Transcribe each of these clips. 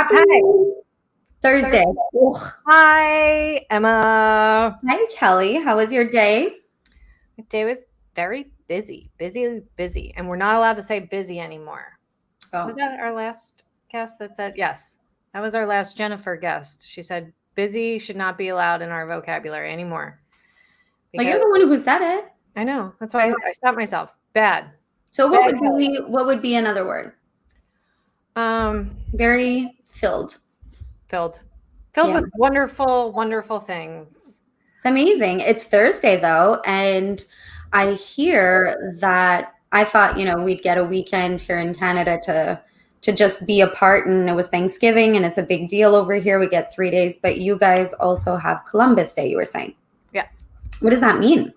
Hi. Thursday. Hi, Emma. Hi, Kelly. How was your day? My day was very busy. And we're not allowed to say busy anymore. Oh. Was that our last guest that said yes? That was our last Jennifer guest. She said busy should not be allowed in our vocabulary anymore. But you're the one who said it. I know. That's why I stopped myself. Bad. So what would be another word? Very filled. Filled with wonderful things. It's amazing. It's Thursday though, and I hear that I thought, we'd get a weekend here in Canada to just be apart, and it was Thanksgiving and it's a big deal over here. We get 3 days, but you guys also have Columbus Day, you were saying. Yes. What does that mean?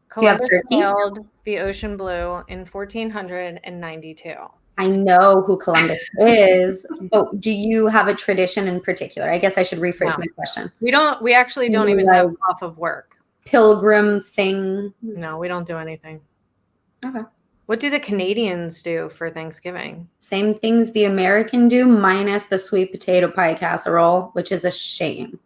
Columbus sailed the ocean blue in 1492. I know who Columbus is, but do you have a tradition in particular? I guess I should rephrase my question. We actually don't even have off of work. Pilgrim things? No, we don't do anything. Okay. What do the Canadians do for Thanksgiving? Same things the American do, minus the sweet potato pie casserole, which is a shame.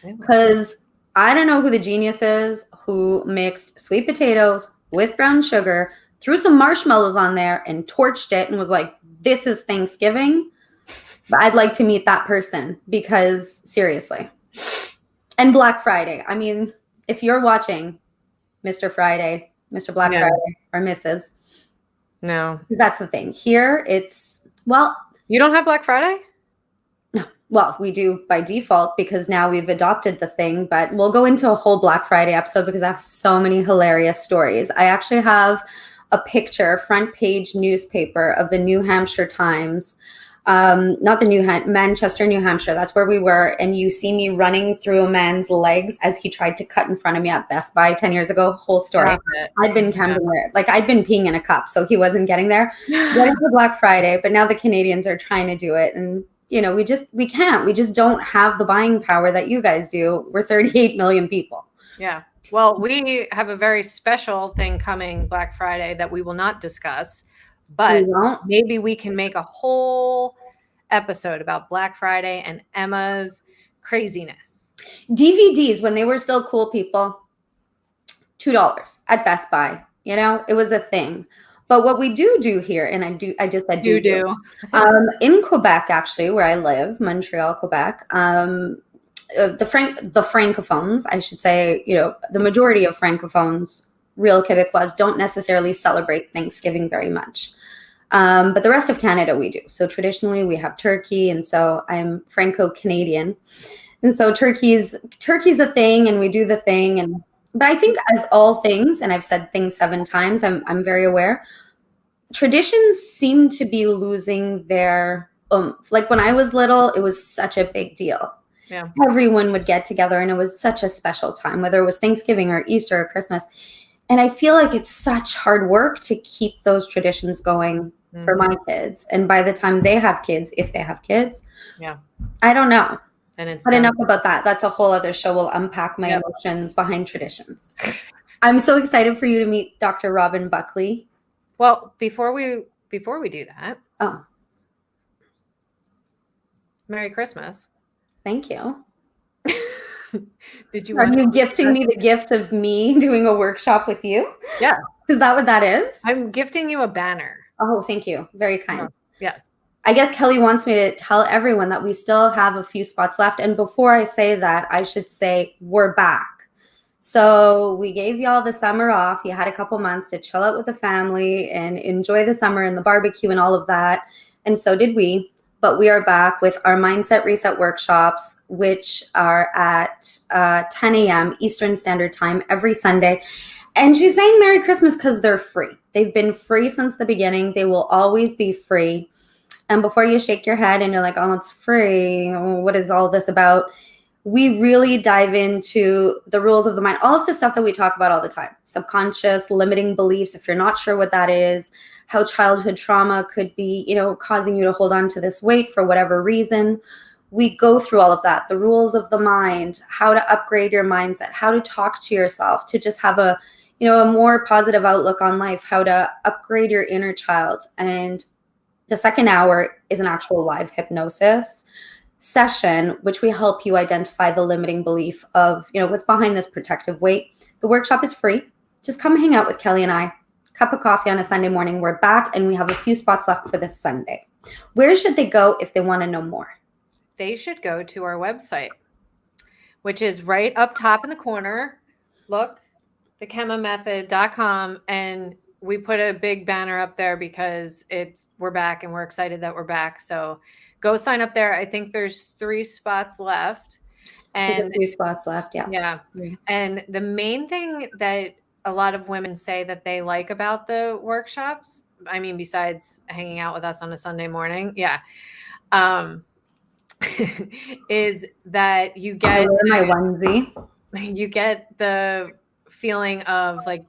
Because I don't know who the genius is who mixed sweet potatoes with brown sugar, threw some marshmallows on there and torched it and was like, this is Thanksgiving. But I'd like to meet that person because seriously. And Black Friday. I mean, if you're watching Mr. Friday, Mr. Black Friday, or Mrs. No. That's the thing. Here it's, you don't have Black Friday? No. Well, we do by default because now we've adopted the thing, but we'll go into a whole Black Friday episode because I have so many hilarious stories. I actually have a picture, front page newspaper of the New Hampshire Times, not the Manchester, New Hampshire. That's where we were. And you see me running through a man's legs as he tried to cut in front of me at Best Buy 10 years ago. Whole story. I'd been camping there. Like I'd been peeing in a cup, so he wasn't getting there. Went into Black Friday, but now the Canadians are trying to do it. And, we can't. We just don't have the buying power that you guys do. We're 38 million people. Yeah. Well, we have a very special thing coming Black Friday that we will not discuss, but maybe we can make a whole episode about Black Friday and Emma's craziness. DVDs, when they were still cool, people, $2 at Best Buy. It was a thing. But what we do here, and I just said do. In Quebec, actually, where I live, Montreal, Quebec, the francophones, I should say, the majority of francophones, real Quebecois, don't necessarily celebrate Thanksgiving very much. But the rest of Canada, we do. So traditionally we have turkey. And so I'm Franco-Canadian. And so turkey's a thing and we do the thing. But I think as all things, and I've said things 7 times, I'm very aware, traditions seem to be losing their like when I was little, it was such a big deal. Yeah. Everyone would get together and it was such a special time, whether it was Thanksgiving or Easter or Christmas. And I feel like it's such hard work to keep those traditions going for my kids. And by the time they have kids, if they have kids, I don't know. But enough about that. That's a whole other show. We'll unpack my emotions behind traditions. I'm so excited for you to meet Dr. Robin Buckley. Well, before we do that. Oh. Merry Christmas. Thank you. Are you gifting me the gift of me doing a workshop with you? Yeah. Is that what that is? I'm gifting you a banner. Oh, thank you. Very kind. Yes. I guess Kelly wants me to tell everyone that we still have a few spots left. And before I say that, I should say we're back. So we gave y'all the summer off. You had a couple months to chill out with the family and enjoy the summer and the barbecue and all of that. And so did we. But we are back with our Mindset Reset workshops, which are at 10 a.m. Eastern Standard Time every Sunday. And she's saying Merry Christmas because they're free. They've been free since the beginning. They will always be free. And before you shake your head and you're like, oh, it's free, what is all this about? We really dive into the rules of the mind, all of the stuff that we talk about all the time. Subconscious, limiting beliefs, if you're not sure what that is, how childhood trauma could be, causing you to hold on to this weight for whatever reason. We go through all of that, the rules of the mind, how to upgrade your mindset, how to talk to yourself, to just have a more positive outlook on life, how to upgrade your inner child. And The second hour is an actual live hypnosis session, which we help you identify the limiting belief of, what's behind this protective weight. The workshop is free. Just come hang out with Kelly and I. Cup of coffee on a Sunday morning. We're back, and we have a few spots left for this Sunday. Where should they go if they want to know more? They should go to our website, which is right up top in the corner. Look, thechemamethod.com, and we put a big banner up there because we're back and we're excited that we're back. So go sign up there. I think there's 3 spots left. There's a few spots left, yeah. Yeah. And the main thing that a lot of women say that they like about the workshops, I mean, besides hanging out with us on a Sunday morning, is that you get my onesie. You get the feeling of like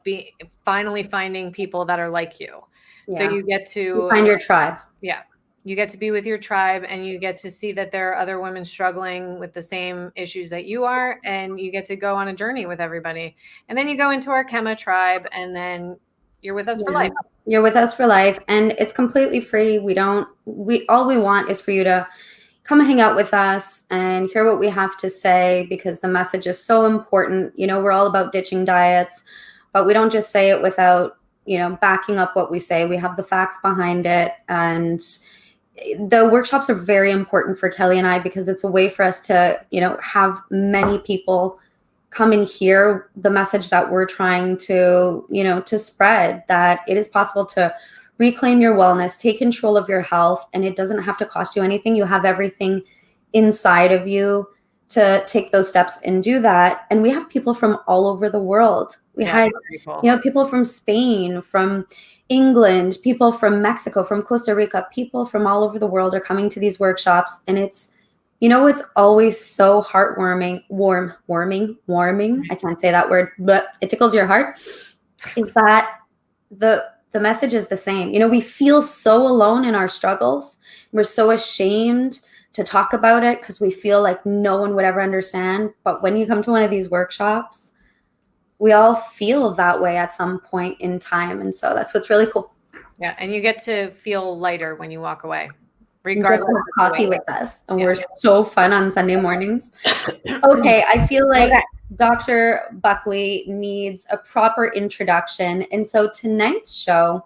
finally finding people that are like you. Yeah. So you get to find your tribe. Yeah. You get to be with your tribe, and you get to see that there are other women struggling with the same issues that you are. And you get to go on a journey with everybody. And then you go into our Chema tribe, and then you're with us for life. You're with us for life. And it's completely free. All we want is for you to come hang out with us and hear what we have to say, because the message is so important. We're all about ditching diets, but we don't just say it without, backing up what we say. We have the facts behind it. And the workshops are very important for Kelly and I, because it's a way for us to, have many people come and hear the message that we're trying to, to spread, that it is possible to reclaim your wellness, take control of your health, and it doesn't have to cost you anything. You have everything inside of you to take those steps and do that. And we have people from all over the world. We had, people from Spain, from England, people from Mexico, from Costa Rica, people from all over the world are coming to these workshops. And it's, it's always so heartwarming, warming. I can't say that word, but it tickles your heart. Is that the message is the same. We feel so alone in our struggles. We're so ashamed to talk about it because we feel like no one would ever understand. But when you come to one of these workshops, we all feel that way at some point in time. And so that's what's really cool. Yeah. And you get to feel lighter when you walk away. Regardless of coffee with us. And we're so fun on Sunday mornings. Okay. I feel like Dr. Buckley needs a proper introduction. And so tonight's show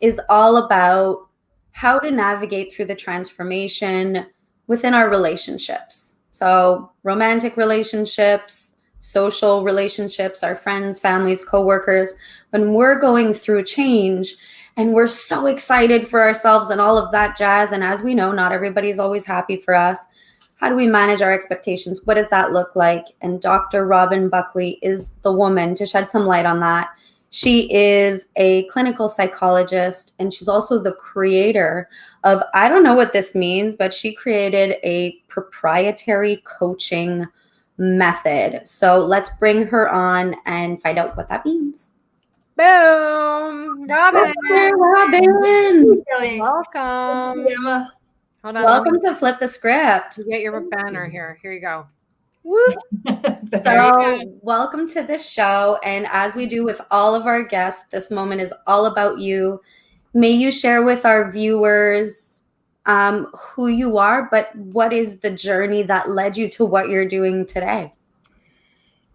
is all about how to navigate through the transformation within our relationships. So romantic relationships, social relationships, our friends, families, coworkers. When we're going through change and we're so excited for ourselves and all of that jazz, and as we know, not everybody's always happy for us. How do we manage our expectations? What does that look like? And Dr. Robin Buckley is the woman to shed some light on that. She is a clinical psychologist, and she's also the creator of, I don't know what this means, but she created a proprietary coaching method. So let's bring her on and find out what that means. Boom! Robin! Robin! Welcome. Emma. Hold on. Welcome to Flip the Script. You get your banner here. Here you go. Woo! So welcome to the show. And as we do with all of our guests, this moment is all about you. May you share with our viewers who you are, but what is the journey that led you to what you're doing today?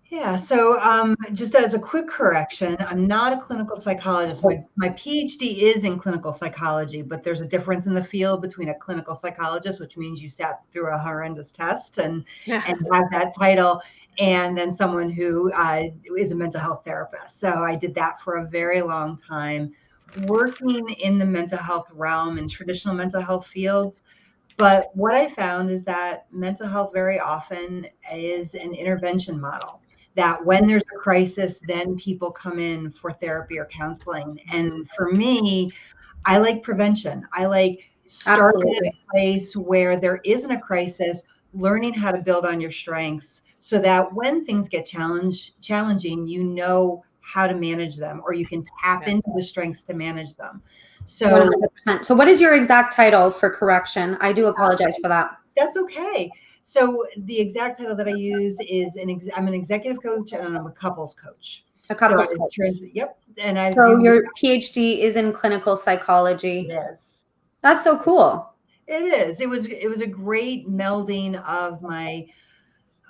Yeah, so just as a quick correction, I'm not a clinical psychologist. My PhD is in clinical psychology, but there's a difference in the field between a clinical psychologist, which means you sat through a horrendous test and have that title, and then someone who is a mental health therapist. So I did that for a very long time, working in the mental health realm and traditional mental health fields. But what I found is that mental health very often is an intervention model. That when there's a crisis, then people come in for therapy or counseling. And for me, I like prevention. I like starting at a place where there isn't a crisis, learning how to build on your strengths so that when things get challenging, you know how to manage them, or you can tap into the strengths to manage them. So 100%. So what is your exact title for correction? I do apologize for that. That's okay. So the exact title that I use is I'm an executive coach and I'm a couples coach. A couples coach. Yep. And your PhD is in clinical psychology. Yes. That's so cool. It is. It was a great melding of my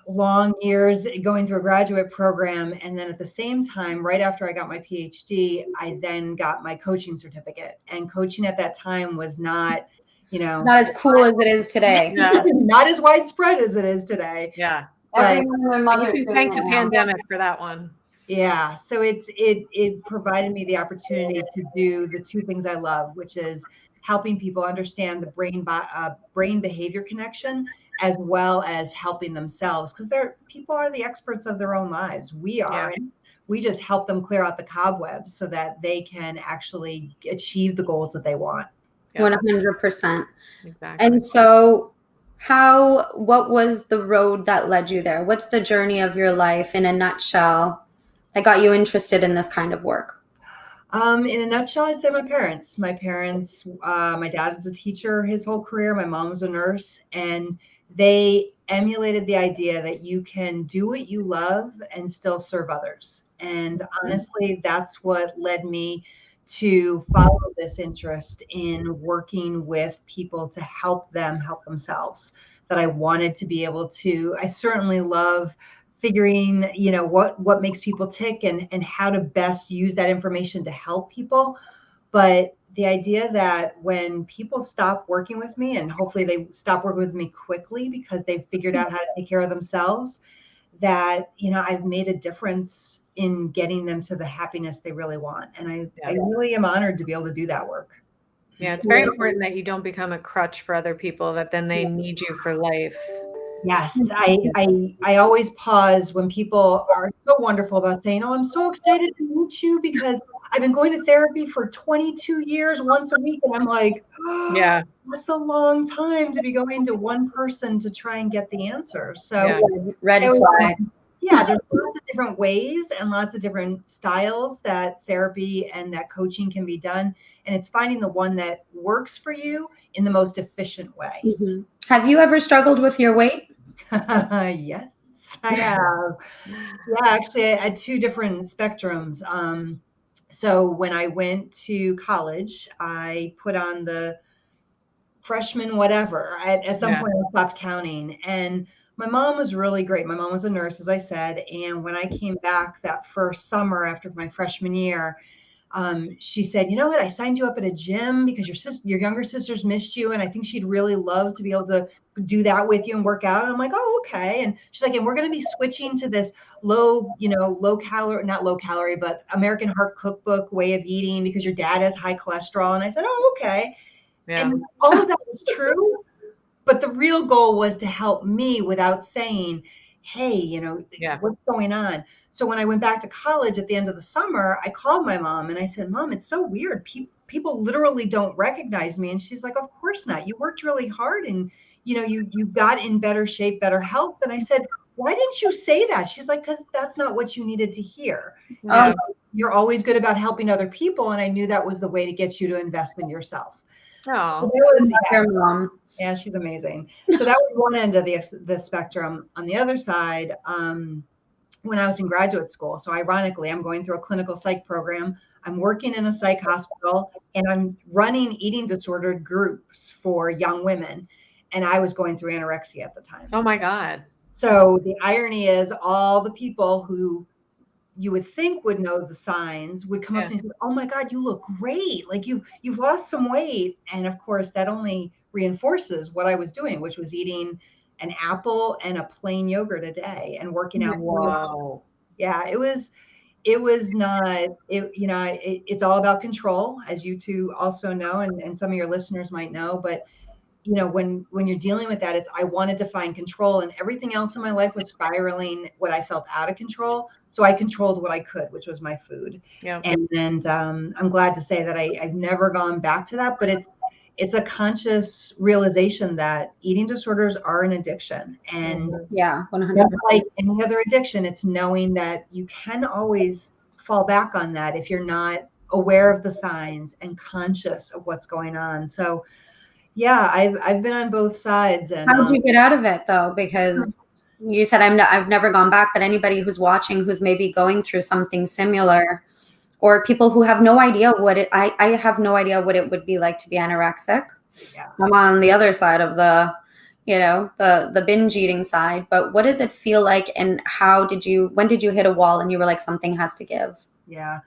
long years going through a graduate program. And then at the same time, right after I got my PhD, I then got my coaching certificate. And coaching at that time was not, not as cool as it is today. Yeah. Not as widespread as it is today. Yeah. Everyone and their mother. You can thank the pandemic for that one. Yeah. So it provided me the opportunity to do the two things I love, which is helping people understand the brain behavior connection, as well as helping themselves, because people are the experts of their own lives. We are. And we just help them clear out the cobwebs so that they can actually achieve the goals that they want. 100%. Exactly. And so what was the road that led you there? What's the journey of your life in a nutshell that got you interested in this kind of work? In a nutshell, I'd say my parents. My dad is a teacher his whole career. My mom was a nurse, and they emulated the idea that you can do what you love and still serve others. And honestly, that's what led me to follow this interest in working with people to help them help themselves. That I wanted to be able to, I certainly love figuring, what makes people tick and how to best use that information to help people. But the idea that when people stop working with me, and hopefully they stop working with me quickly because they've figured out how to take care of themselves, that, I've made a difference in getting them to the happiness they really want. And I really am honored to be able to do that work. Yeah, it's very important that you don't become a crutch for other people, that then they need you for life. Yes, I always pause when people are so wonderful about saying, "Oh, I'm so excited to meet you because I've been going to therapy for 22 years once a week." And I'm like, yeah, that's a long time to be going to one person to try and get the answer. So red flag. Yeah, there's lots of different ways and lots of different styles that therapy and that coaching can be done. And it's finding the one that works for you in the most efficient way. Mm-hmm. Have you ever struggled with your weight? Yes, I have. Yeah, actually, I had two different spectrums. So when I went to college, I put on the freshman whatever. At some point, I stopped counting. And my mom was really great. My mom was a nurse, as I said. And when I came back that first summer after my freshman year, she said, "You know what? I signed you up at a gym because your younger sisters missed you, and I think she'd really love to be able to do that with you and work out." And I'm like, "Oh, okay." And she's like, "And we're going to be switching to this low calorie, not low calorie, but American Heart Cookbook way of eating because your dad has high cholesterol." And I said, "Oh, okay." Yeah. And all of that was true, but the real goal was to help me without saying, "Hey, what's going on?" So when I went back to college at the end of the summer, I called my mom and I said, "Mom, it's so weird. People literally don't recognize me." And she's like, "Of course not. You worked really hard and you got in better shape, better health." And I said, "Why didn't you say that?" She's like, "Because that's not what you needed to hear. Yeah. You're always good about helping other people. And I knew that was the way to get you to invest in yourself." Oh, so mom. Yeah, she's amazing. So that was one end of the spectrum. On the other side, when I was in graduate school, so ironically, I'm going through a clinical psych program. I'm working in a psych hospital, and I'm running eating disordered groups for young women. And I was going through anorexia at the time. Oh my God. So the irony is all the people who you would think would know the signs would come up to me and say, "Oh my God, you look great. Like you've lost some weight." And of course that only reinforces what I was doing, which was eating an apple and a plain yogurt a day and working out. Wow. Yeah, it was not, it's all about control, as you two also know, and some of your listeners might know, but when you're dealing with that, I wanted to find control, and everything else in my life was spiraling what I felt out of control. So I controlled what I could, which was my food. Yeah. And I'm glad to say that I've never gone back to that, but it's a conscious realization that eating disorders are an addiction. And 100%. like any other addiction, it's knowing that you can always fall back on that if you're not aware of the signs and conscious of what's going on. So yeah, I've been on both sides. And how did you get out of it though? Because you said I've never gone back, but anybody who's watching who's maybe going through something similar, or people who have no idea I have no idea what it would be like to be anorexic. Yeah. I'm on the other side of the, the binge eating side. But what does it feel like, and when did you hit a wall and you were like, something has to give? Yeah.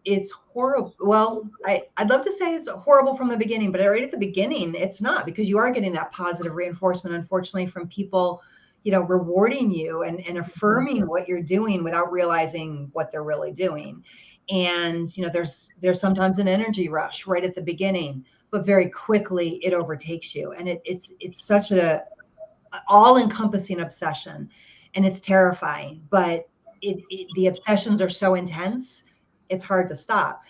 It's horrible. Well, I'd love to say it's horrible from the beginning, but right at the beginning, it's not, because you are getting that positive reinforcement, unfortunately, from people, rewarding you and affirming what you're doing without realizing what they're really doing. And, there's sometimes an energy rush right at the beginning, but very quickly it overtakes you. And it's such a all encompassing obsession, and it's terrifying, but the obsessions are so intense, it's hard to stop.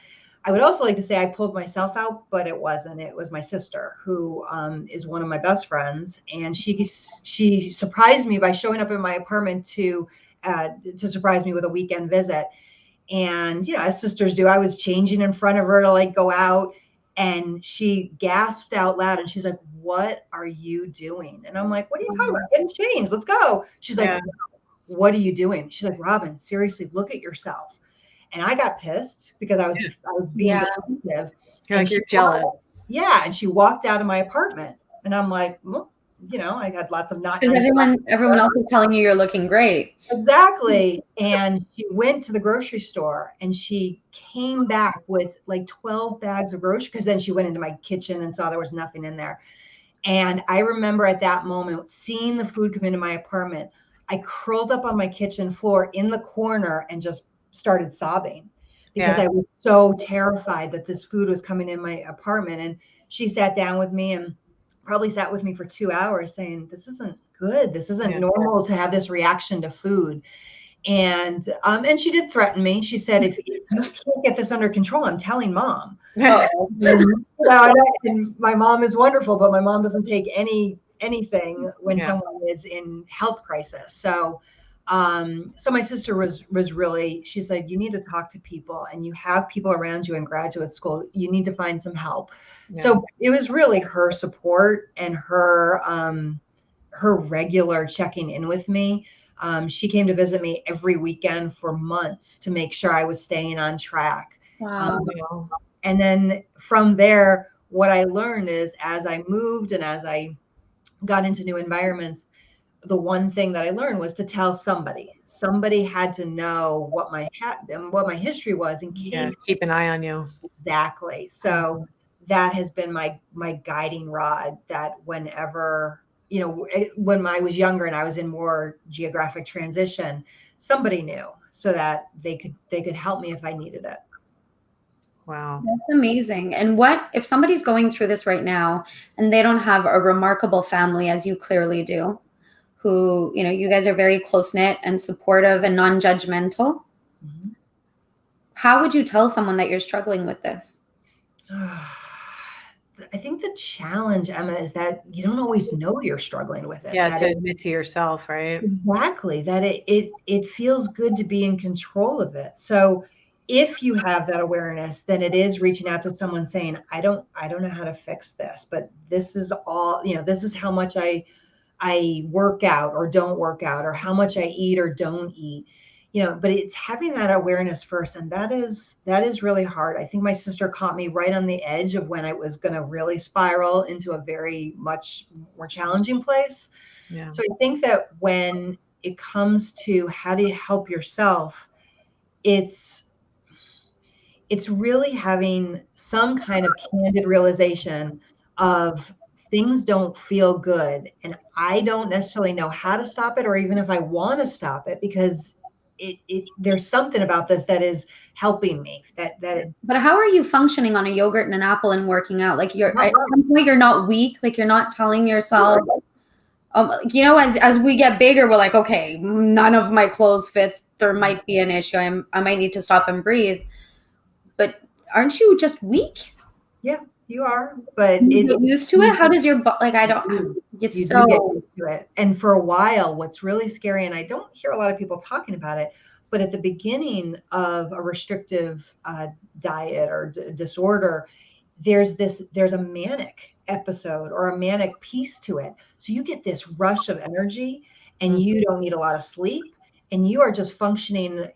I would also like to say I pulled myself out, but it wasn't. It was my sister, who is one of my best friends, and she surprised me by showing up in my apartment to surprise me with a weekend visit. And as sisters do, I was changing in front of her to like go out, and she gasped out loud, and she's like, "What are you doing?" And I'm like, "What are you talking about? Getting changed. Let's go." She's like, "What are you doing?" She's like, "Robin, seriously, look at yourself." And I got pissed because I was being defensive. You're jealous. Yeah, and she walked out of my apartment, and I'm like, well, I had lots of not nice. Everyone else is telling you you're looking great. Exactly. And she went to the grocery store, and she came back with like 12 bags of groceries, because then she went into my kitchen and saw there was nothing in there. And I remember at that moment seeing the food come into my apartment. I curled up on my kitchen floor in the corner and just started sobbing, because I was so terrified that this food was coming in my apartment. And she sat down with me and probably sat with me for 2 hours saying, "This isn't good. This isn't normal to have this reaction to food." And she did threaten me. She said, "If you can't get this under control, I'm telling mom." And my mom is wonderful, but my mom doesn't take anything when someone is in health crisis. So my sister was really, she said, "You need to talk to people, and you have people around you in graduate school. You need to find some help." So it was really her support and her regular checking in with me. She came to visit me every weekend for months to make sure I was staying on track. Wow. And then from there, what I learned is, as I moved and as I got into new environments, the one thing that I learned was to tell somebody. Somebody had to know what my history was, in case. Keep an eye on you. Exactly. So that has been my guiding rod, that whenever, when I was younger and I was in more geographic transition, somebody knew, so that they could help me if I needed it. Wow. That's amazing. And what if somebody's going through this right now and they don't have a remarkable family, as you clearly do, who, you guys are very close-knit and supportive and non-judgmental. Mm-hmm. How would you tell someone that you're struggling with this? I think the challenge, Emma, is that you don't always know you're struggling with it. Yeah, to admit to yourself, right? Exactly. That it feels good to be in control of it. So if you have that awareness, then it is reaching out to someone saying, I don't know how to fix this, but this is all, this is how much I work out or don't work out, or how much I eat or don't eat, but it's having that awareness first. And that is really hard. I think my sister caught me right on the edge of when I was going to really spiral into a very much more challenging place. Yeah. So I think that when it comes to how do you help yourself, it's really having some kind of candid realization of, things don't feel good, and I don't necessarily know how to stop it, or even if I want to stop it, because there's something about this that is helping me. But how are you functioning on a yogurt and an apple and working out? Like at some point you're not weak. Like you're not telling yourself, as we get bigger, we're like, okay, none of my clothes fits. There might be an issue. I might need to stop and breathe. But aren't you just weak? Yeah. You are, but you get used to it. How does your I don't. It's you so. Do get used to it. And for a while, what's really scary, and I don't hear a lot of people talking about it, but at the beginning of a restrictive diet or disorder, there's a manic episode or a manic piece to it. So you get this rush of energy, and you don't need a lot of sleep, and you are just functioning,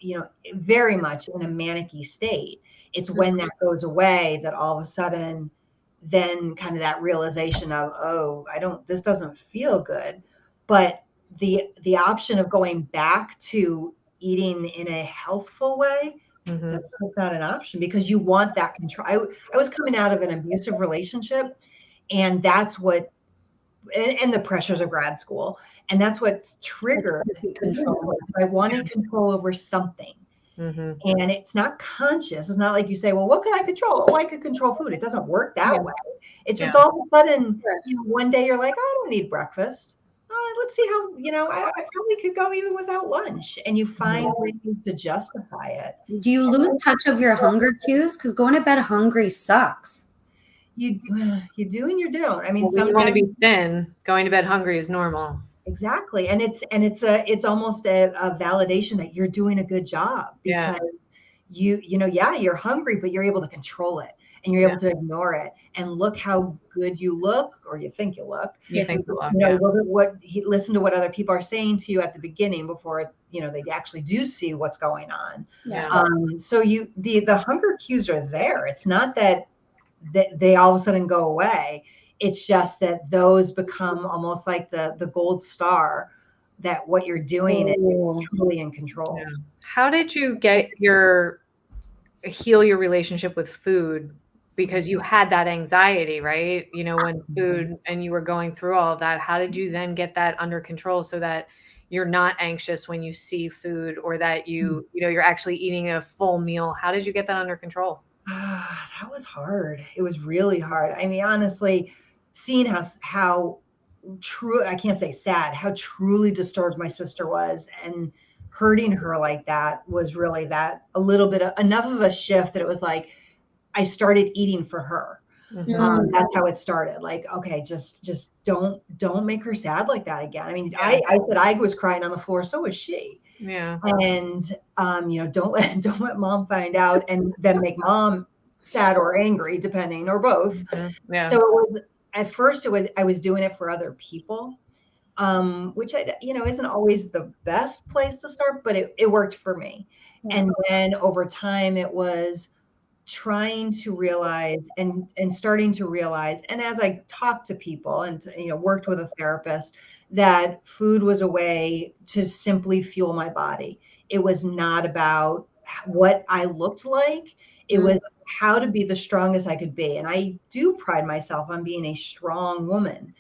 very much in a manic-y state. It's when that goes away that all of a sudden then kind of that realization of, oh, this doesn't feel good. But the option of going back to eating in a healthful way, that's not an option, because you want that control. I was coming out of an abusive relationship, and that's what, and the pressures of grad school, and that's what's triggered control. I wanted control over something. And it's not conscious. It's not like you say, well, what can I control? Oh, I could control food. It doesn't work that way. It's just all of a sudden, one day you're like, oh, I don't need breakfast. Let's see how, I probably could go even without lunch. And you find ways to justify it. Do you lose touch of your hunger cues? Because going to bed hungry sucks. You do and you don't. I mean, sometimes you want to be thin. Going to bed hungry is normal. Exactly. And it's almost a validation that you're doing a good job, because you're hungry, but you're able to control it, and you're able to ignore it, and look how good you look, or you think you look. Listen to what other people are saying to you at the beginning before, they actually do see what's going on. So the hunger cues are there. It's not that they all of a sudden go away. It's just that those become almost like the gold star, that what you're doing is truly in control. Yeah. How did you heal your relationship with food? Because you had that anxiety, right? When food, and you were going through all of that, how did you then get that under control so that you're not anxious when you see food, or that you're actually eating a full meal? How did you get that under control? That was hard. It was really hard. I mean, honestly, seeing how true, I can't say sad, how truly disturbed my sister was, and hurting her like that was really that a little bit enough of a shift that it was like, I started eating for her. That's how it started. Like, okay, just don't make her sad like that again. I mean, I said I was crying on the floor. So was she. Yeah. And, don't let mom find out and then make mom sad or angry, depending, or both. Yeah. So it was, at first I was doing it for other people, which isn't always the best place to start, but it worked for me. Yeah. And then over time it was trying to realize and starting to realize, and as I talked to people and worked with a therapist, that food was a way to simply fuel my body. It was not about what I looked like. It was how to be the strongest I could be. And I do pride myself on being a strong woman.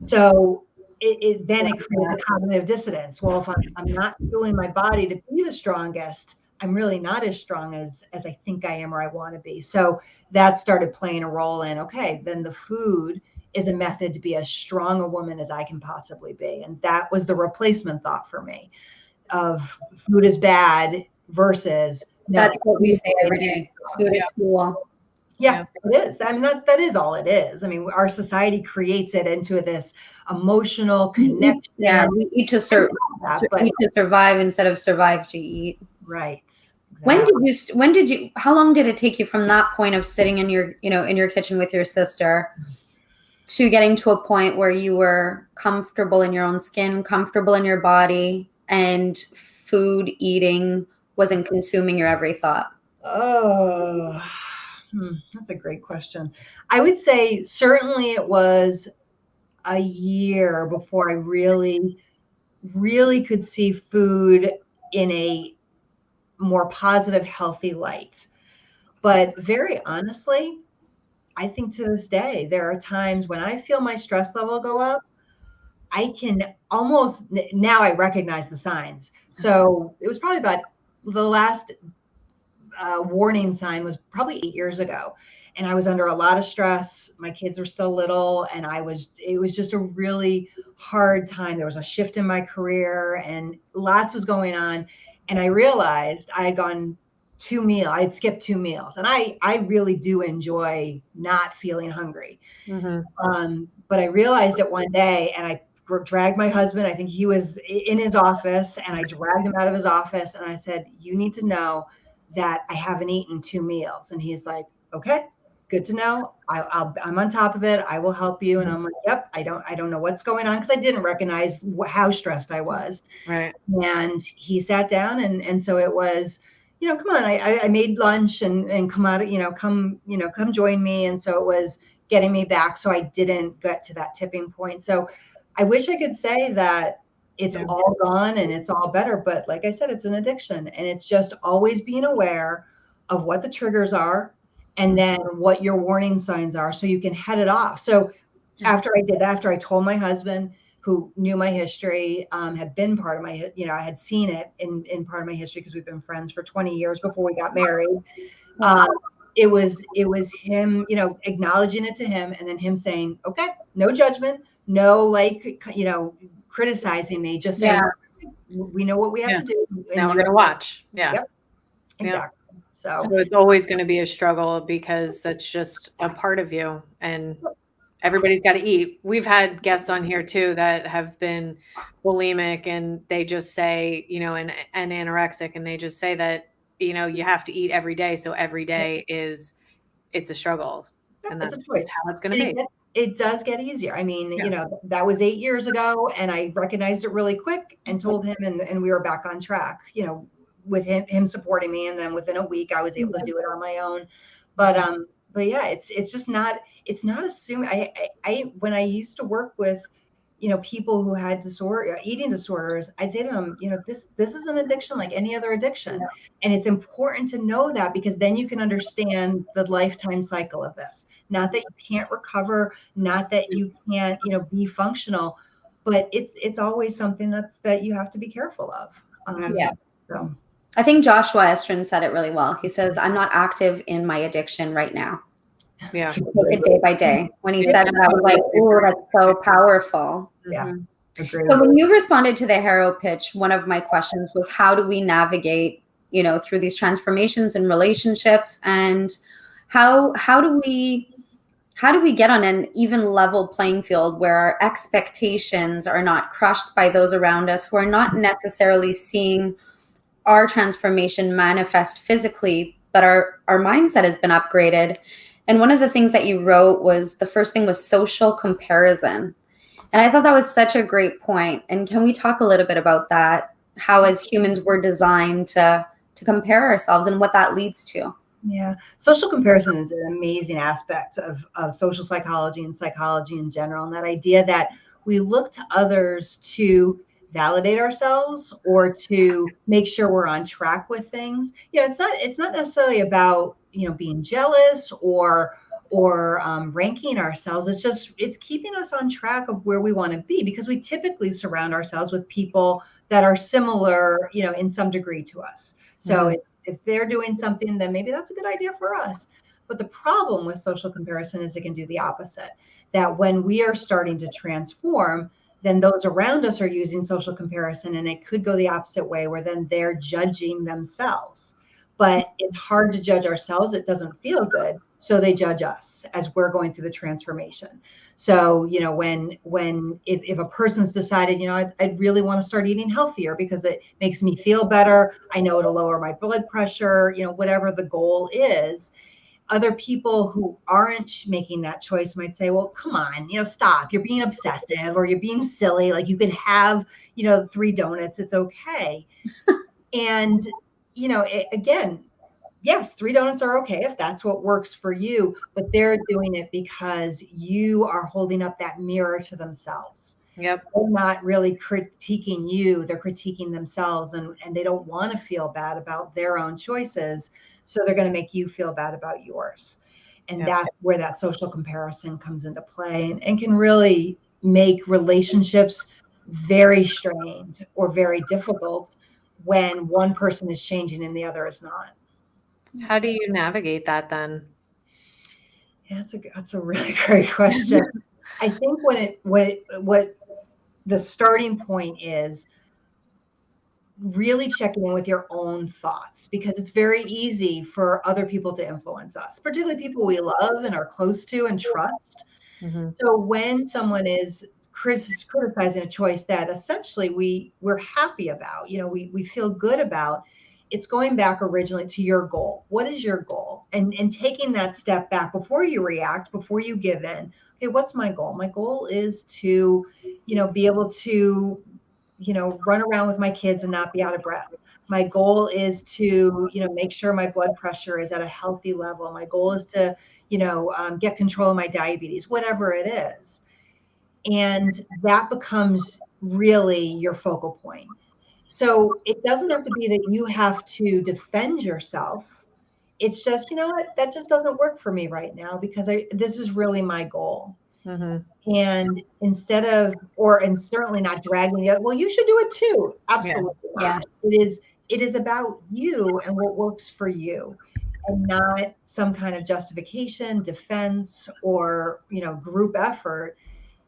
So it creates a cognitive dissonance. Well, if I'm not fueling my body to be the strongest, I'm really not as strong as I think I am or I want to be. So that started playing a role in, okay, then the food is a method to be as strong a woman as I can possibly be. And that was the replacement thought for me of food is bad versus. That's what we say every day. Food is fuel. Yeah, it is. I mean, that is all it is. I mean, our society creates it into this emotional connection. Yeah, we eat to survive instead of survive to eat. Right. Exactly. How long did it take you from that point of sitting in your kitchen with your sister to getting to a point where you were comfortable in your own skin, comfortable in your body, and food eating wasn't consuming your every thought? Oh, that's a great question. I would say certainly it was a year before I really, really could see food in a more positive, healthy light. But very honestly, I think to this day, there are times when I feel my stress level go up. I can almost, now I recognize the signs. So it was probably about the last warning sign was probably 8 years ago. And I was under a lot of stress. My kids were still little, and it was just a really hard time. There was a shift in my career and lots was going on. And I realized I had gone I had skipped 2 meals. And I really do enjoy not feeling hungry. But I realized it one day, and I dragged my husband. I think he was in his office, and I dragged him out of his office. And I said, you need to know that I haven't eaten 2 meals. And he's like, okay, good to know. I'm on top of it. I will help you. And I'm like, yep, I don't know what's going on, because I didn't recognize how stressed I was. Right. And he sat down, and so it was, come on, I made lunch and come out, come join me. And so it was getting me back so I didn't get to that tipping point. So I wish I could say that it's all gone and it's all better. But like I said, it's an addiction, and it's just always being aware of what the triggers are and then what your warning signs are so you can head it off. So after I told my husband, who knew my history, had been part of my, I had seen it in part of my history because we've been friends for 20 years before we got married. It was him, acknowledging it to him, and then him saying, okay, no judgment, no, criticizing me, just saying, we know what we have to do. Now we're going to watch. Yeah. Yep. Exactly. So it's always going to be a struggle because that's just a part of you, and everybody's got to eat. We've had guests on here too that have been bulimic, and they just say, and anorexic, and they just say that, you have to eat every day. So every day it's a struggle, and that's how it's going to be. It does get easier. I mean, that was 8 years ago, and I recognized it really quick and told him, and we were back on track, with him supporting me. And then within a week I was able to do it on my own. But yeah, it's just not, it's not assuming. I when I used to work with, people who had eating disorders, I'd say to them, this is an addiction like any other addiction. And it's important to know that, because then you can understand the lifetime cycle of this. Not that you can't recover, not that you can't, be functional, but it's always something that you have to be careful of. So. I think Joshua Estrin said it really well. He says, I'm not active in my addiction right now. Yeah. Day by day. When he said that, I was like, oh, that's so powerful. Yeah. So when you responded to the Hero pitch, one of my questions was, how do we navigate, through these transformations in relationships, and how do we get on an even level playing field where our expectations are not crushed by those around us who are not necessarily seeing our transformation manifest physically, but our mindset has been upgraded. And one of the things that you wrote was, the first thing was social comparison. And I thought that was such a great point. And can we talk a little bit about that? How as humans we're designed to compare ourselves and what that leads to? Yeah. Social comparison is an amazing aspect of social psychology and psychology in general. And that idea that we look to others to validate ourselves or to make sure we're on track with things. It's not necessarily about, being jealous or ranking ourselves. It's keeping us on track of where we want to be, because we typically surround ourselves with people that are similar, in some degree to us. So if they're doing something, then maybe that's a good idea for us. But the problem with social comparison is it can do the opposite, that when we are starting to transform, then those around us are using social comparison, and it could go the opposite way, where then they're judging themselves. But it's hard to judge ourselves. It doesn't feel good. So they judge us as we're going through the transformation. So, if a person's decided, I'd really want to start eating healthier because it makes me feel better, I know it'll lower my blood pressure, whatever the goal is. Other people who aren't making that choice might say, well, come on, stop. You're being obsessive, or you're being silly. Like, you can have, 3 donuts. It's okay. And, again, yes, 3 donuts are okay if that's what works for you, but they're doing it because you are holding up that mirror to themselves. Yep. They're not really critiquing you. They're critiquing themselves, and they don't want to feel bad about their own choices. So they're going to make you feel bad about yours. And that's where that social comparison comes into play, and can really make relationships very strained or very difficult when one person is changing and the other is not. How do you navigate that then? Yeah, that's a really great question. I think what the starting point is really checking in with your own thoughts, because it's very easy for other people to influence us, particularly people we love and are close to and trust. So when someone is criticizing a choice that essentially we're happy about, we feel good about, it's going back originally to your goal. What is your goal? And taking that step back before you react, before you give in. Okay, what's my goal? My goal is to, be able to, run around with my kids and not be out of breath. My goal is to, make sure my blood pressure is at a healthy level. My goal is to, get control of my diabetes, whatever it is. And that becomes really your focal point. So it doesn't have to be that you have to defend yourself. It's just, you know what, that just doesn't work for me right now because this is really my goal. Mm-hmm. And instead of, and certainly not dragging the other, well, you should do it too. Absolutely not. It is about you and what works for you, and not some kind of justification, defense, or, group effort.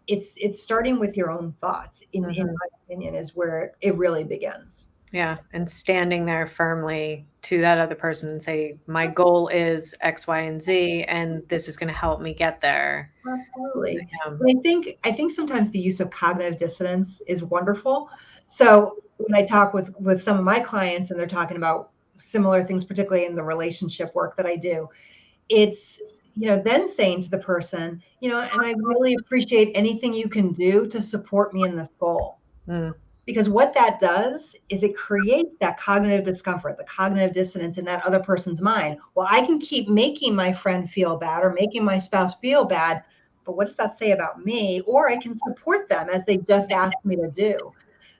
It's starting with your own thoughts, in my opinion, is where it really begins. Yeah. And standing there firmly to that other person and say, my goal is X, Y, and Z, and this is going to help me get there. Absolutely. I think sometimes the use of cognitive dissonance is wonderful. So when I talk with some of my clients and they're talking about similar things, particularly in the relationship work that I do, it's, then saying to the person, and I really appreciate anything you can do to support me in this goal. Because what that does is it creates that cognitive discomfort, the cognitive dissonance in that other person's mind. Well, I can keep making my friend feel bad or making my spouse feel bad, but what does that say about me? Or I can support them as they just asked me to do.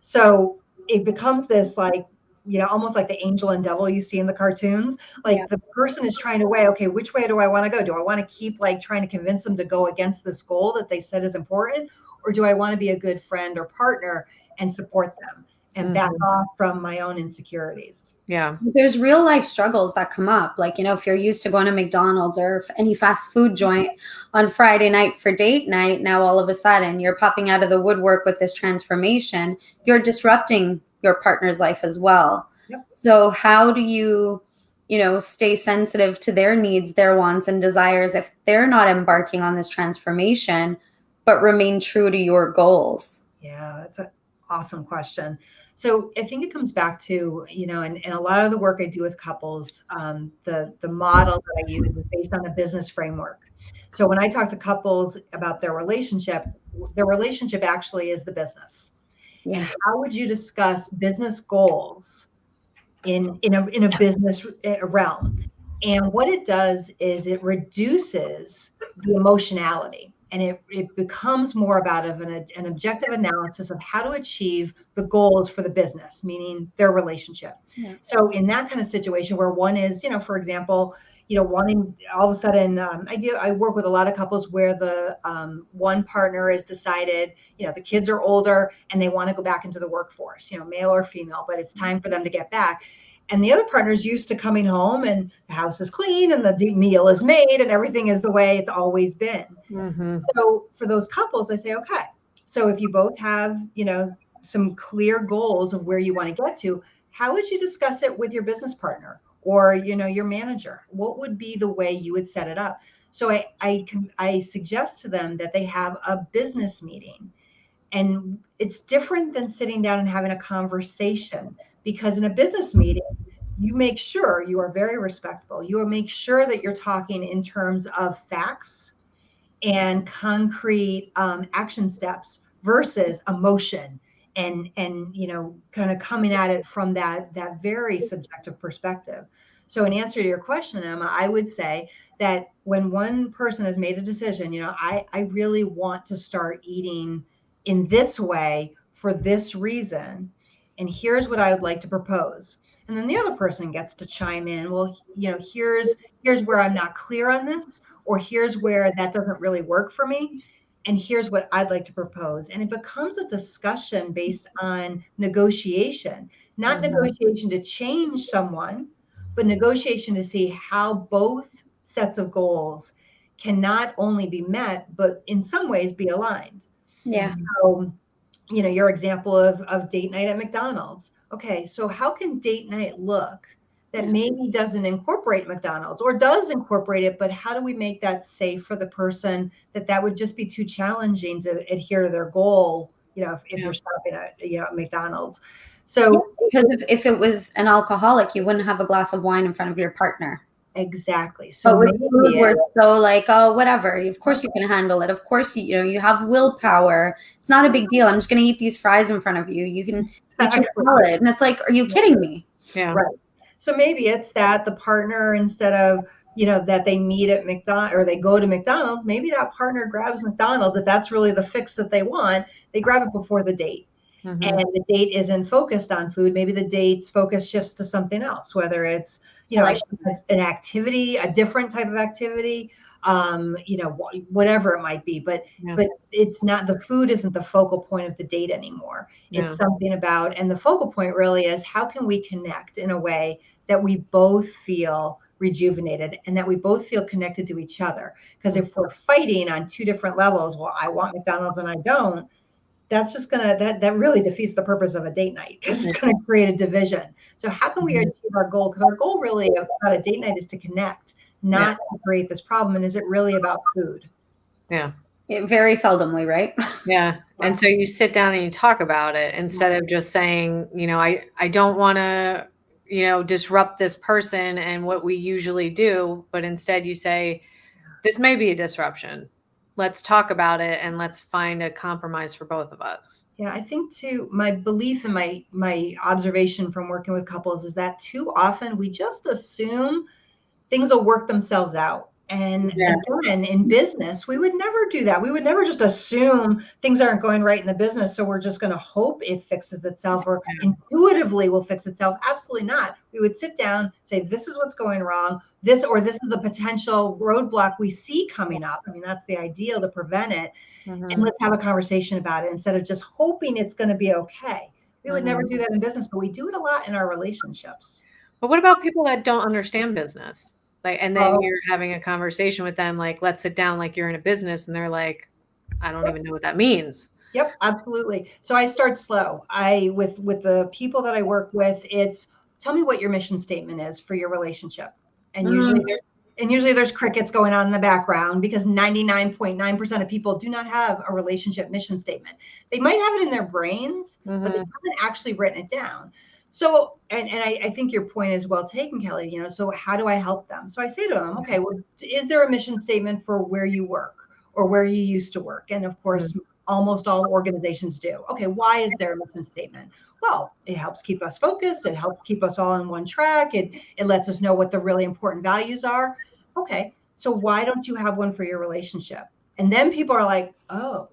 So it becomes this almost like the angel and devil you see in the cartoons. The person is trying to weigh, okay, which way do I want to go? Do I want to keep trying to convince them to go against this goal that they said is important? Or do I want to be a good friend or partner and support them and back off from my own insecurities? Yeah. There's real life struggles that come up. If you're used to going to McDonald's or any fast food joint on Friday night for date night, now all of a sudden you're popping out of the woodwork with this transformation. You're disrupting your partner's life as well. Yep. So how do you stay sensitive to their needs, their wants and desires if they're not embarking on this transformation, but remain true to your goals? Yeah, that's an awesome question. So I think it comes back to, and a lot of the work I do with couples, the model that I use is based on the business framework. So when I talk to couples about their relationship actually is the business. Yeah. And how would you discuss business goals in a business realm? And what it does is it reduces the emotionality. And it becomes more about an objective analysis of how to achieve the goals for the business, meaning their relationship. Yeah. So in that kind of situation where one is, for example, wanting all of a sudden, I work with a lot of couples where the one partner has decided, the kids are older and they want to go back into the workforce, male or female, but it's time for them to get back. And the other partner's used to coming home and the house is clean and the meal is made and everything is the way it's always been. Mm-hmm. So for those couples, I say, okay, so if you both have, some clear goals of where you want to get to, how would you discuss it with your business partner or, your manager? What would be the way you would set it up? So I suggest to them that they have a business meeting. And it's different than sitting down and having a conversation, because in a business meeting, you make sure you are very respectful. You make sure that you're talking in terms of facts and concrete action steps versus emotion and kind of coming at it from that very subjective perspective. So in answer to your question, Emma, I would say that when one person has made a decision, I really want to start eating in this way for this reason, and here's what I would like to propose. And then the other person gets to chime in. Well, here's where I'm not clear on this, or here's where that doesn't really work for me, and here's what I'd like to propose. And it becomes a discussion based on negotiation, not negotiation to change someone, but negotiation to see how both sets of goals can not only be met, but in some ways be aligned. Yeah. So, your example of date night at McDonald's. Okay, so how can date night look that maybe doesn't incorporate McDonald's, or does incorporate it, but how do we make that safe for the person that would just be too challenging to adhere to their goal, if you're stopping at, McDonald's. So because if it was an alcoholic, you wouldn't have a glass of wine in front of your partner. Exactly. So but with food, we're so oh, whatever. Of course you can handle it. Of course, you have willpower. It's not a big deal. I'm just going to eat these fries in front of you. You can eat your salad. And it's like, are you kidding me? Yeah. Right. So maybe it's that the partner, instead of, that they meet at McDonald's or they go to McDonald's, maybe that partner grabs McDonald's. If that's really the fix that they want, they grab it before the date. Mm-hmm. And the date isn't focused on food. Maybe the date's focus shifts to something else, whether it's, an activity, a different type of activity, whatever it might be. But it's not, the food isn't the focal point of the date anymore. It's something about, and the focal point really is, how can we connect in a way that we both feel rejuvenated and that we both feel connected to each other? Because if we're fighting on two different levels, well, I want McDonald's and I don't, that's just gonna, that really defeats the purpose of a date night, because it's gonna create a division. So how can we achieve our goal? Because our goal really about a date night is to connect, not to create this problem. And is it really about food? Yeah. Very seldomly, right? Yeah. And so you sit down and you talk about it instead of just saying, I don't want to, disrupt this person and what we usually do. But instead you say, this may be a disruption. Let's talk about it and let's find a compromise for both of us. Yeah, I think too, my belief and my observation from working with couples is that too often we just assume things will work themselves out. And again, in business, we would never do that. We would never just assume things aren't going right in the business, so we're just going to hope it fixes itself or intuitively will fix itself. Absolutely not. We would sit down, say, this is what's going wrong, this is the potential roadblock we see coming up. I mean, that's the ideal, to prevent it. And let's have a conversation about it instead of just hoping it's going to be okay. We would never do that in business, but we do it a lot in our relationships. But what about people that don't understand business? And then you're having a conversation with them, like, let's sit down like you're in a business, and they're like, I don't even know what that means. Yep, absolutely. So I start slow. With the people that I work with, it's, tell me what your mission statement is for your relationship. And usually there's crickets going on in the background, because 99.9% of people do not have a relationship mission statement. They might have it in their brains, but they haven't actually written it down. So, and I think your point is well taken, Kelly. So how do I help them? So I say to them, okay, well, is there a mission statement for where you work or where you used to work? And of course, almost all organizations do. Okay, why is there a mission statement? Well, it helps keep us focused. It helps keep us all on one track. It lets us know what the really important values are. Okay, so why don't you have one for your relationship? And then people are like, oh,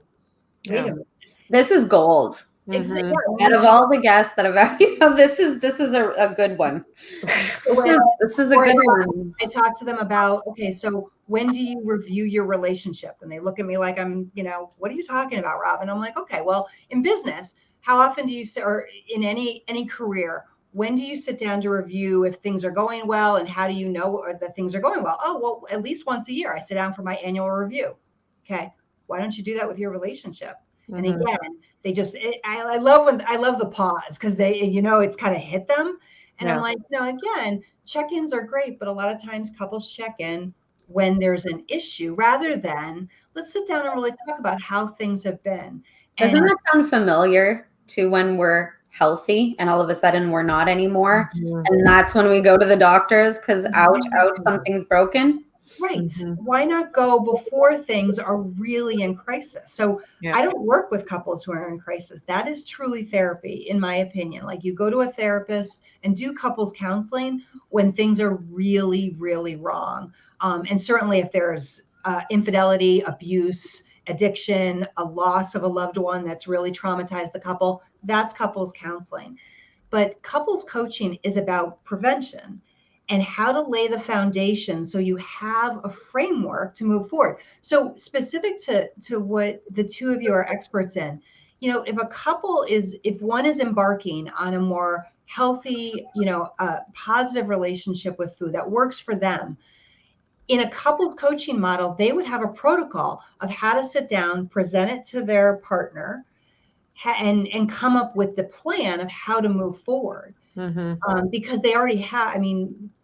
wait a minute. This is gold. Exactly. Out of all the guests that have, this is a good one. This is a good one. I talk to them about, okay, so when do you review your relationship? And they look at me like I'm, what are you talking about, Robin? I'm like, okay, well, in business, how often do you, or in any career, when do you sit down to review if things are going well, and how do you know that things are going well? Oh, well, at least once a year, I sit down for my annual review. Okay, why don't you do that with your relationship? And again, they just, I love the pause, because they, it's kind of hit them. And I'm like, again, check-ins are great, but a lot of times couples check in when there's an issue, rather than let's sit down and really talk about how things have been. And doesn't that sound familiar to when we're healthy and all of a sudden we're not anymore? And that's when we go to the doctors because ouch, something's broken. Right. Why not go before things are really in crisis? So I don't work with couples who are in crisis. That is truly therapy, in my opinion. Like, you go to a therapist and do couples counseling when things are really, really wrong. And certainly if there's infidelity, abuse, addiction, a loss of a loved one that's really traumatized the couple, that's couples counseling. But couples coaching is about prevention and how to lay the foundation so you have a framework to move forward. So specific to what the two of you are experts in, if one is embarking on a more healthy, positive relationship with food that works for them, in a couples coaching model, they would have a protocol of how to sit down, present it to their partner, and come up with the plan of how to move forward. Because they already have,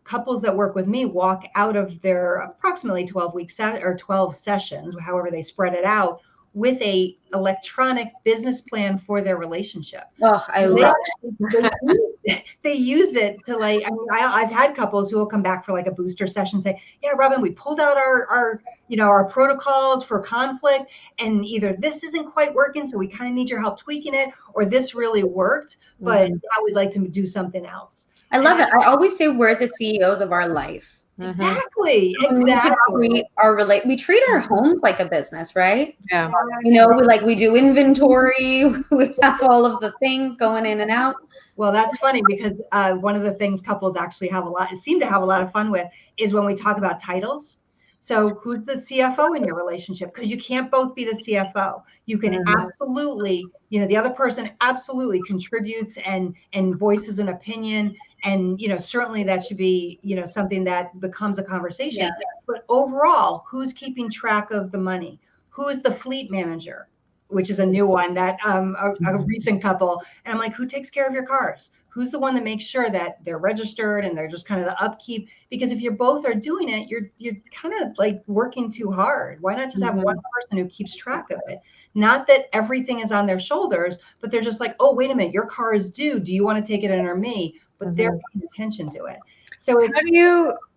couples that work with me walk out of their approximately 12-week or 12 sessions, however they spread it out, with a electronic business plan for their relationship. Oh, I love it. They use it to I've had couples who will come back for like a booster session and say, yeah, Robin, we pulled out our protocols for conflict, and either this isn't quite working, so we kind of need your help tweaking it, or this really worked, but now we'd like to do something else. I love it. I always say we're the CEOs of our life. Exactly. We treat our homes like a business, right? Yeah. We do inventory. We have all of the things going in and out. Well, that's funny because one of the things couples actually seem to have a lot of fun with is when we talk about titles. So who's the CFO in your relationship? Because you can't both be the CFO. You can absolutely, the other person absolutely contributes and voices an opinion. And, certainly that should be, something that becomes a conversation. Yeah. But overall, who's keeping track of the money? Who is the fleet manager? Which is a new one that a recent couple. And I'm like, who takes care of your cars? Who's the one that makes sure that they're registered and they're just kind of the upkeep? Because if you both are doing it, you're kind of like working too hard. Why not just have one person who keeps track of it? Not that everything is on their shoulders, but they're just like, oh, wait a minute, your car is due. Do you want to take it in or me? But they're paying attention to it. So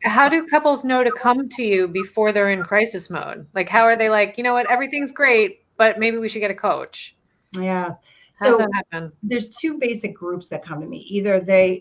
how do couples know to come to you before they're in crisis mode? Like, how are they like, you know what, everything's great, but maybe we should get a coach? Yeah. How does that happen? There's two basic groups that come to me. Either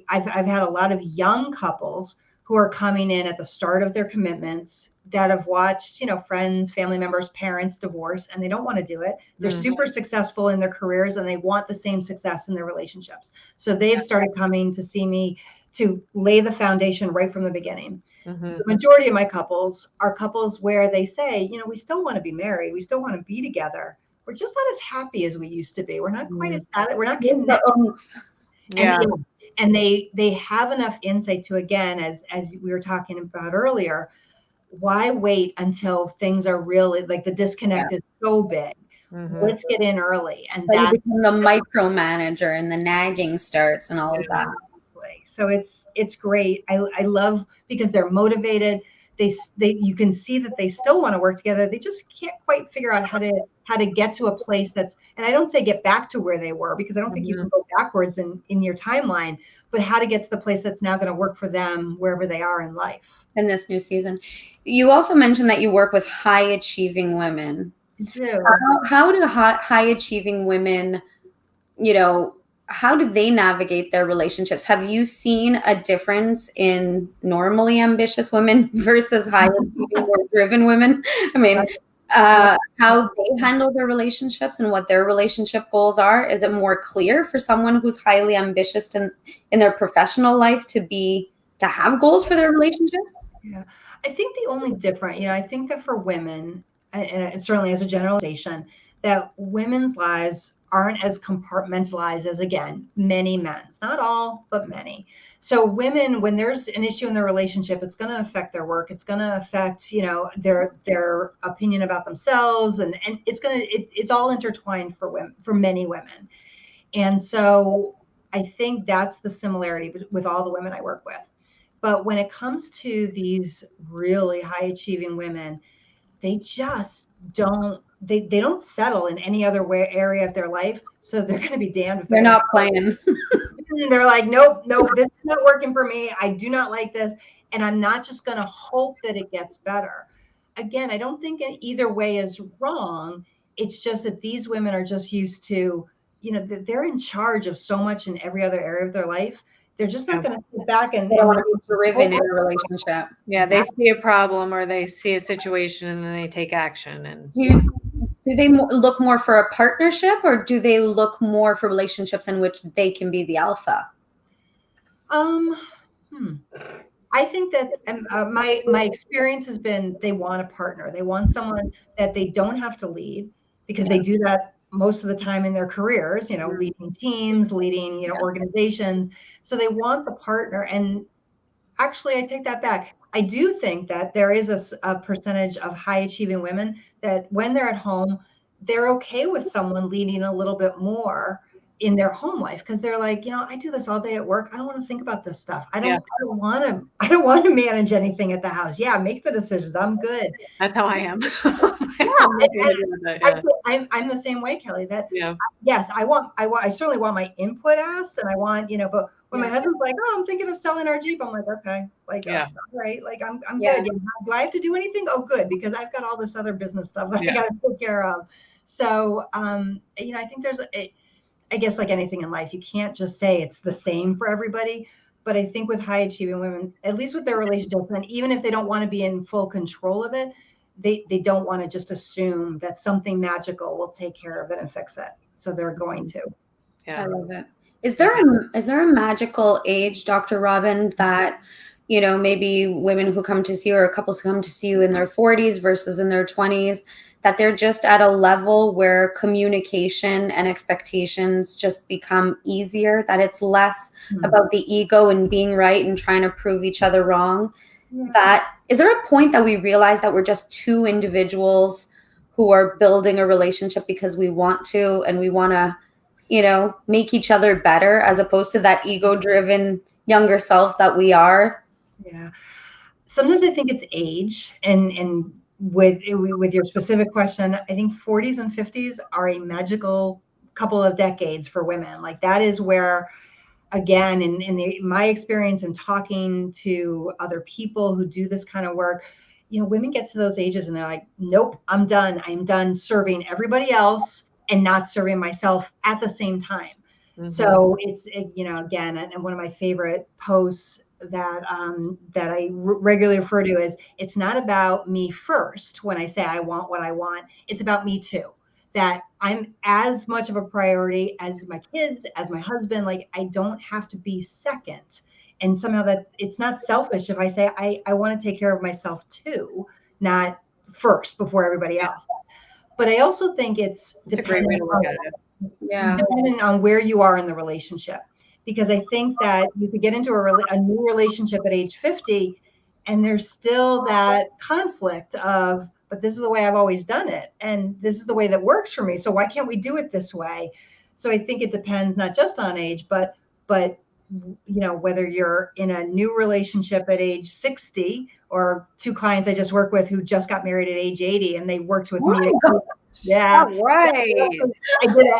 I've had a lot of young couples who are coming in at the start of their commitments that have watched, friends, family members, parents divorce, and they don't want to do it. They're super successful in their careers and they want the same success in their relationships. So they've started coming to see me to lay the foundation right from the beginning. The majority of my couples are couples where they say, we still want to be married. We still want to be together. We're just not as happy as we used to be. We're not quite as sad. We're not getting that. Yeah. And they have enough insight to, again, as we were talking about earlier, why wait until things are really like the disconnect is so big? Let's get in early. And you become the micromanager and the nagging starts and all of that. So it's great. I love because they're motivated. You can see that they still want to work together. They just can't quite figure out how to get to a place and I don't say get back to where they were, because I don't think you can go backwards in your timeline, but how to get to the place that's now going to work for them wherever they are in life. In this new season. You also mentioned that you work with high achieving women. I do. How do high achieving women, how do they navigate their relationships? Have you seen a difference in normally ambitious women versus high achieving, more driven women? I mean, how they handle their relationships and what their relationship goals are? Is it more clear for someone who's highly ambitious in their professional life to have goals for their relationships? Yeah, I think the only different, I think that for women, and certainly as a generalization, that women's lives aren't as compartmentalized as, again, many men's, not all, but many. So women, when there's an issue in their relationship, it's going to affect their work. It's going to affect, their opinion about themselves. And it's all intertwined for women, for many women. And so I think that's the similarity with all the women I work with. But when it comes to these really high achieving women, they just don't, they don't settle in any other area of their life. So they're going to be damned if they're not playing. They're like, nope, this is not working for me. I do not like this. And I'm not just going to hope that it gets better. Again, I don't think either way is wrong. It's just that these women are just used to, they're in charge of so much in every other area of their life. They're just not going to sit back and want to be driven in a relationship. Yeah, they see a problem or they see a situation and then they take action. And do they look more for a partnership, or do they look more for relationships in which they can be the alpha? I think that my experience has been they want a partner. They want someone that they don't have to lead, because they do that most of the time in their careers, leading teams, leading, organizations. So they want the partner. And actually, I take that back. I do think that there is a percentage of high achieving women that when they're at home, they're okay with someone leading a little bit more in their home life, because they're like, I do this all day at work. I don't want to think about this stuff. I don't want to manage anything at the house. Yeah, make the decisions. I'm good. That's how I am. I'm the same way, Kelly. Yes, I certainly want my input asked, and I want, but when my husband's like, oh, I'm thinking of selling our Jeep, I'm like, okay, all right, I'm good. Do I have to do anything? Oh, good, because I've got all this other business stuff that I got to take care of. So, I think there's I guess like anything in life, you can't just say it's the same for everybody. But I think with high achieving women, at least with their relationships, and even if they don't want to be in full control of it, they don't want to just assume that something magical will take care of it and fix it. So they're going to. Yeah. I love it. Is there a magical age, Dr. Robin, that, you know, maybe women who come to see you or couples who come to see you in their 40s versus in their 20s, that they're just at a level where communication and expectations just become easier, that it's less about the ego and being right and trying to prove each other wrong? That is there a point that we realize that we're just two individuals who are building a relationship because we want to, and we want to, you know, make each other better, as opposed to that ego-driven younger self that we are? Yeah. Sometimes I think it's age, and with your specific question, I think 40s and 50s are a magical couple of decades for women. Like that is where, again, in my experience and talking to other people who do this kind of work, you know, women get to those ages and they're like, nope, I'm done. I'm done serving everybody else and not serving myself at the same time. So it's, you know, again, and one of my favorite posts that I regularly refer to is, it's not about me first when I say I want what I want. It's about me too. That I'm as much of a priority as my kids, as my husband. Like I don't have to be second. And somehow that it's not selfish if I say I want to take care of myself too, not first before everybody else. But I also think it's dependent on where you are in the relationship. Because I think that you could get into a new relationship at age 50 and there's still that conflict of, but this is the way I've always done it. And this is the way that works for me. So why can't we do it this way? So I think it depends not just on age, but you know, whether you're in a new relationship at age 60, or two clients I just worked with who just got married at age 80 and they worked with me. Yeah. Right.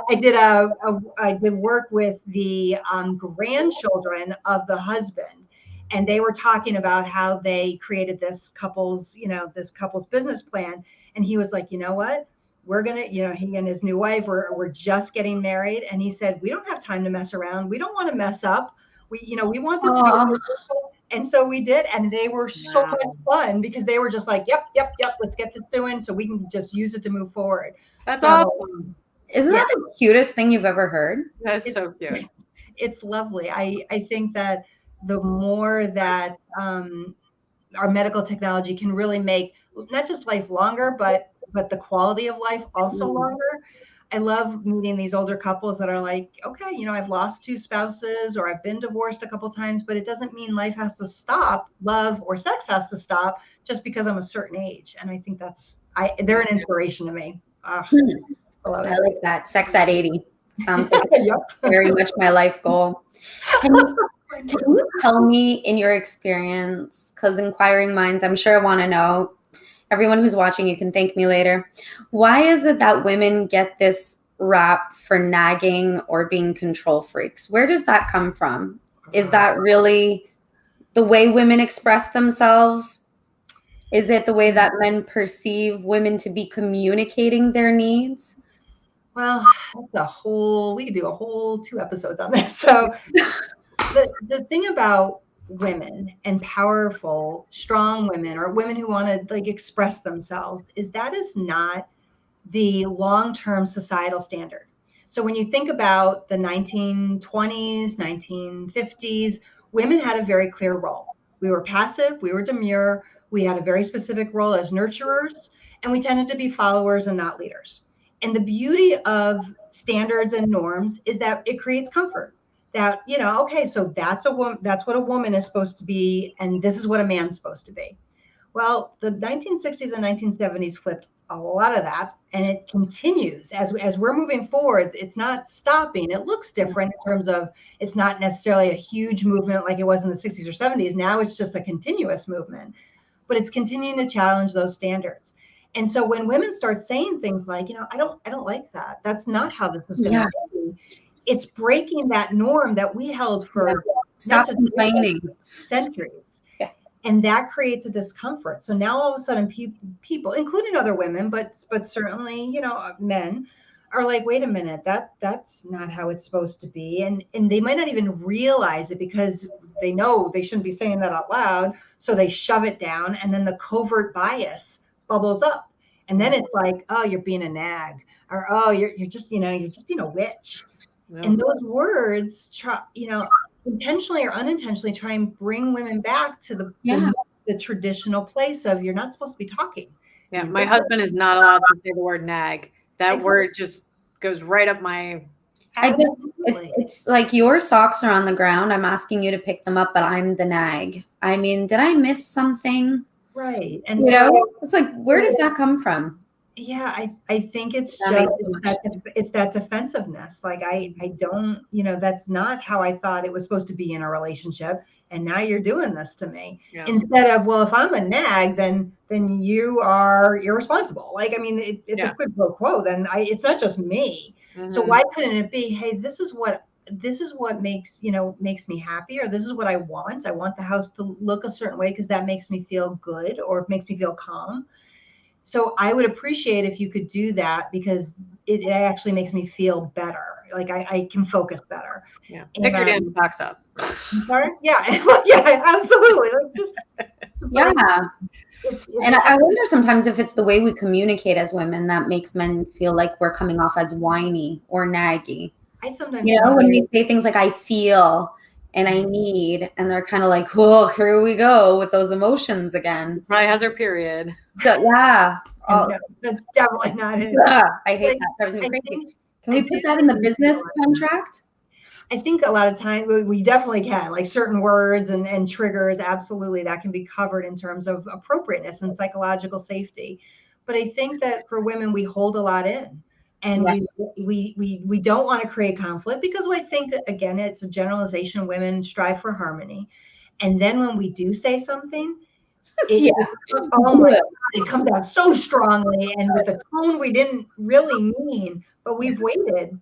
I did work with the grandchildren of the husband, and they were talking about how they created this couple's business plan. And he was like, you know what? We're going to, you know, he and his new wife were just getting married. And he said, we don't have time to mess around. We don't want to mess up. We want this to be wonderful. And so we did. And they were so much fun because they were just like, yep. Let's get this doing so we can just use it to move forward. That's awesome. Isn't that the cutest thing you've ever heard? That's so cute. It's lovely. I think that the more that our medical technology can really make not just life longer, but the quality of life also longer. I love meeting these older couples that are like, okay, you know, I've lost two spouses or I've been divorced a couple of times, but it doesn't mean life has to stop. Love or sex has to stop just because I'm a certain age. And I think they're an inspiration to me. I like that. Sex at 80 sounds like very much my life goal. Can you tell me, in your experience, because inquiring minds, I'm sure, want to know, everyone who's watching, you can thank me later, why is it that women get this rap for nagging or being control freaks? Where does that come from? Is that really the way women express themselves? Is it the way that men perceive women to be communicating their needs? Well, we could do a whole 2 episodes on this. So the thing about women and powerful, strong women, or women who want to like express themselves, is that is not the long-term societal standard. So when you think about the 1920s, 1950s, women had a very clear role. We were passive, we were demure, we had a very specific role as nurturers, and we tended to be followers and not leaders. And the beauty of standards and norms is that it creates comfort. That, you know, okay, so that's what a woman is supposed to be, and this is what a man's supposed to be. Well, the 1960s and 1970s flipped a lot of that, and it continues as we're moving forward. It's not stopping. It looks different in terms of it's not necessarily a huge movement like it was in the 60s or 70s. Now it's just a continuous movement, but it's continuing to challenge those standards. And so when women start saying things like, you know, I don't like that. That's not how this is going to be. It's breaking that norm that we held for centuries. Yeah. And that creates a discomfort. So now all of a sudden people, including other women, but certainly, you know, men, are like, wait a minute, that's not how it's supposed to be. And they might not even realize it because they know they shouldn't be saying that out loud. So they shove it down, and then the covert bias bubbles up. And then it's like, oh, you're being a nag, or oh, you're just, you're just being a witch. Yeah. And those words try, intentionally or unintentionally try and bring women back to the traditional place of, you're not supposed to be talking. Yeah, my husband is not allowed to say the word nag. That word just goes right up my. It's like your socks are on the ground. I'm asking you to pick them up, but I'm the nag. I mean, did I miss something? Right. And it's like, where does that come from? Yeah, I think it's just it's that defensiveness. Like I don't, that's not how I thought it was supposed to be in a relationship. And now you're doing this to me. Yeah. Instead of, well, if I'm a nag, then you are irresponsible. Like, I mean, it's a quid pro quo. Then it's not just me. Mm-hmm. So why couldn't it be, hey, this is what makes me happy, or this is what I want. I want the house to look a certain way because that makes me feel good, or it makes me feel calm. So I would appreciate if you could do that, because it actually makes me feel better. Like I can focus better. Yeah. Pick your damn socks up. Sorry? Yeah. Well, yeah, absolutely. And I wonder sometimes if it's the way we communicate as women that makes men feel like we're coming off as whiny or naggy. I sometimes, when we say things like I feel and I need, and they're kind of like, well, here we go with those emotions again. Probably has her period. So, yeah. That's definitely not it. Yeah, I hate that. Drives me crazy. Can we put that in the business contract? I think a lot of times we definitely can, like certain words and triggers. Absolutely. That can be covered in terms of appropriateness and psychological safety. But I think that for women, we hold a lot in. And we don't want to create conflict, because I think, again, it's a generalization. Women strive for harmony. And then when we do say something, it comes out so strongly and with a tone we didn't really mean, but we've waited,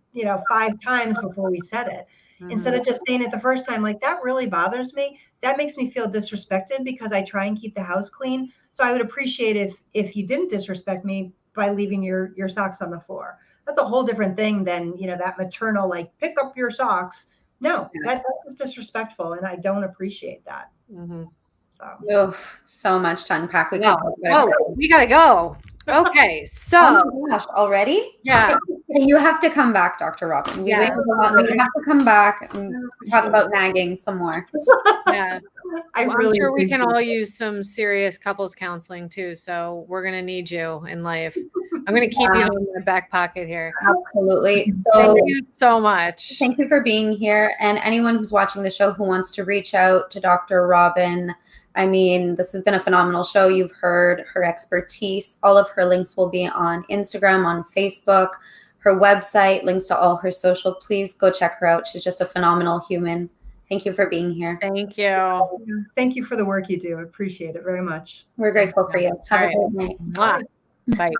5 times before we said it. Mm-hmm. Instead of just saying it the first time, like, that really bothers me. That makes me feel disrespected because I try and keep the house clean. So I would appreciate if you didn't disrespect me by leaving your socks on the floor. That's a whole different thing than, that maternal, like, pick up your socks. No, that's just disrespectful. And I don't appreciate that. Mm-hmm. So much to unpack. We gotta go. Okay, so oh my gosh, already? Yeah. You have to come back, Dr. Robin. We have to come back and talk about nagging some more. Yeah. I'm sure we can all use some serious couples counseling too. So we're gonna need you in life. I'm gonna keep you in my back pocket here. Absolutely. So thank you so much. Thank you for being here. And anyone who's watching the show who wants to reach out to Dr. Robin, I mean, this has been a phenomenal show. You've heard her expertise. All of her links will be on Instagram, on Facebook, her website, links to all her social. Please go check her out. She's just a phenomenal human. Thank you for being here. Thank you. Thank you for the work you do. I appreciate it very much. We're grateful for you. Have a good night. Bye.